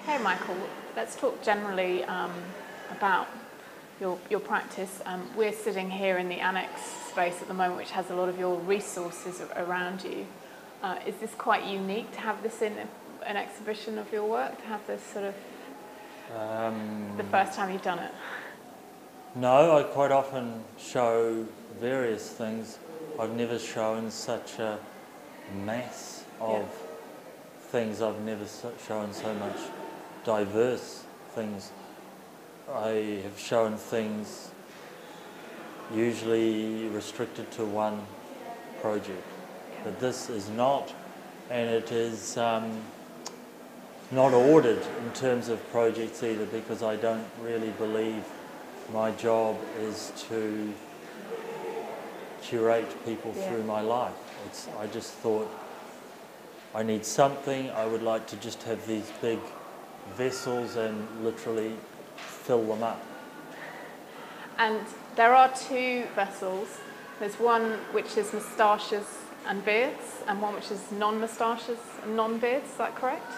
Okay, Michael, let's talk generally about your practice. We're sitting here in the annex space at the moment, which has a lot of your resources around you. Is this quite unique to have this in an exhibition of your work, to have this sort of the first time you've done it? No, I quite often show various things. I've never shown such a mass of things. I've never shown so much diverse things. I have shown things usually restricted to one project, but this is not, and it is not ordered in terms of projects either, because I don't really believe my job is to curate people through my life. I just thought I need something. I would like to just have these big vessels and literally fill them up. And there are two vessels. There's one which is moustaches and beards, and one which is non-moustaches and non-beards. Is that correct?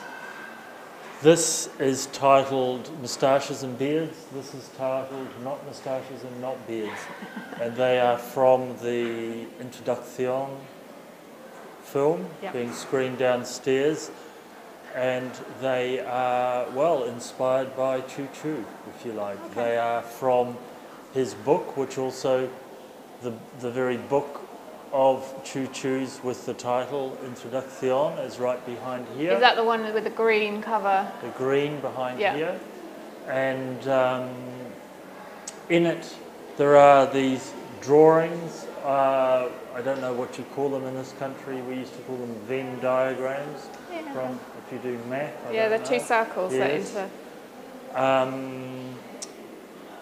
This is titled Moustaches and Beards. This is titled Not Moustaches and Not Beards. And they are from the Introduction film being screened downstairs. And they are, well, inspired by Choo Choo, if you like. Okay. They are from his book, which also, the very book of Choo Choo's with the title Introduction is right behind here. Is that the one with the green cover? The green behind here. And in it there are these drawings. I don't know what you call them in this country. We used to call them Venn diagrams. From, if you do math. They're two circles that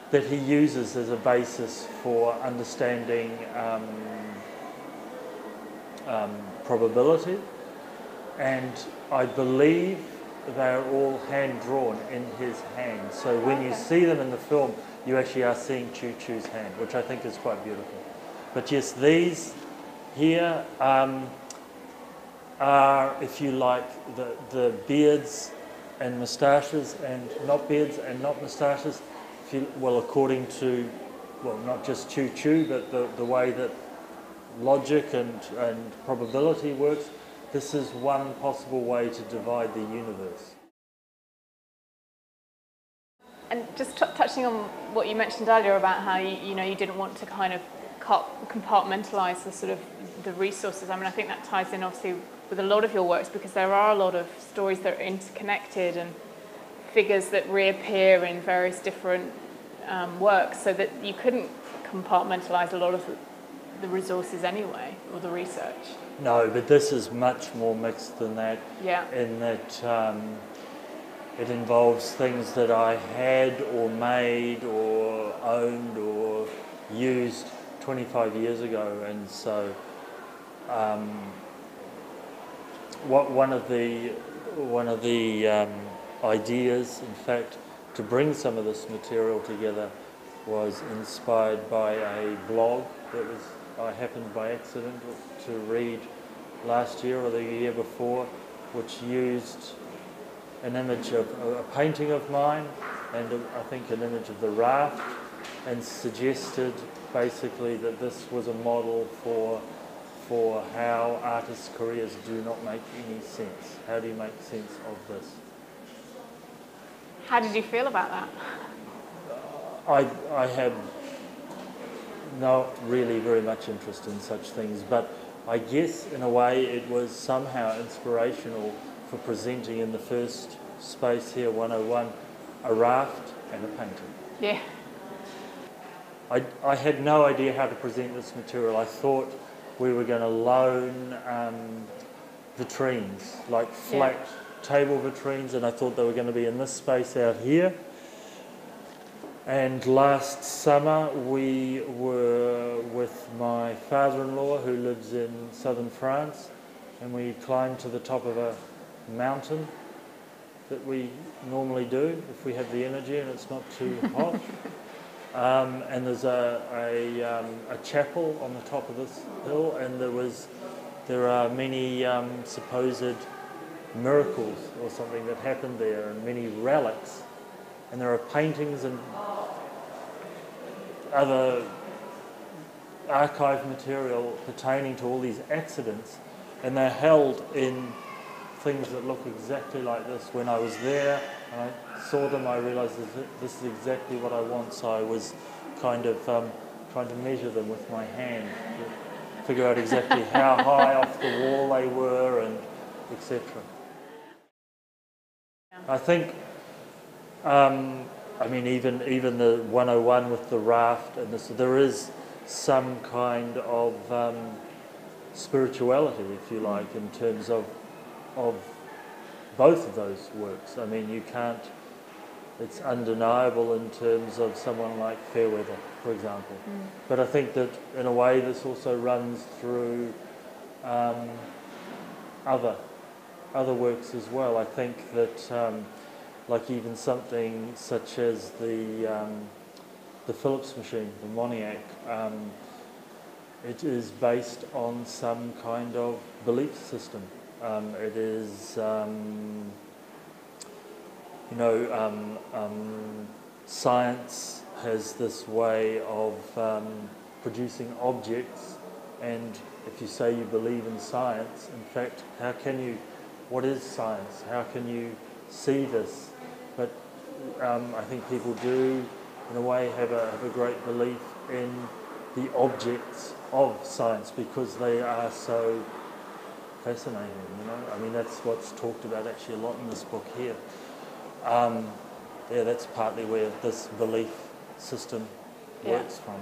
that he uses as a basis for understanding probability, and I believe they're all hand drawn in his hand. So when you see them in the film, you actually are seeing Choo Choo's hand, which I think is quite beautiful. But yes, these here are, if you like, the beards and moustaches and not beards and not moustaches. According to, not just Choo Choo, but the way that logic and probability works, this is one possible way to divide the universe. And just touching on what you mentioned earlier about how you didn't want to kind of compartmentalise the sort of the resources. I mean, I think that ties in obviously with a lot of your works, because there are a lot of stories that are interconnected and figures that reappear in various different works, so that you couldn't compartmentalize a lot of the resources anyway, or the research. No, but this is much more mixed than that. Yeah. In that it involves things that I had or made or owned or used 25 years ago, and so one of the ideas, in fact, to bring some of this material together was inspired by a blog that I happened by accident to read last year or the year before, which used an image of a painting of mine and I think an image of the raft, and suggested basically that this was a model for how artists' careers do not make any sense. How do you make sense of this? How did you feel about that? I have not really very much interest in such things, but I guess in a way it was somehow inspirational for presenting in the first space here, 101, a raft and a painting. Yeah. I had no idea how to present this material. I thought we were going to loan vitrines, like flat table vitrines, and I thought they were going to be in this space out here. And last summer we were with my father-in-law, who lives in southern France, and we climbed to the top of a mountain that we normally do if we have the energy and it's not too hot. And there's a chapel on the top of this hill, and there are many supposed miracles or something that happened there, and many relics. And there are paintings and other archive material pertaining to all these accidents, and they're held in things that look exactly like this. When I was there and I saw them, I realised that this is exactly what I want, so I was kind of trying to measure them with my hand to figure out exactly how high off the wall they were, and etc. I think, I mean, even the 101 with the raft and this, there is some kind of spirituality, if you like, in terms of both of those works. I mean, you can't, it's undeniable in terms of someone like Fairweather, for example. But I think that in a way this also runs through other works as well. I think that like even something such as the Phillips machine, the Moniac, it is based on some kind of belief system. It is, science has this way of producing objects, and if you say you believe in science, in fact, how can you, what is science? How can you see this? But I think people do, in a way, have a great belief in the objects of science because they are so fascinating, you know. I mean, that's what's talked about actually a lot in this book here. Yeah, that's partly where this belief system works from.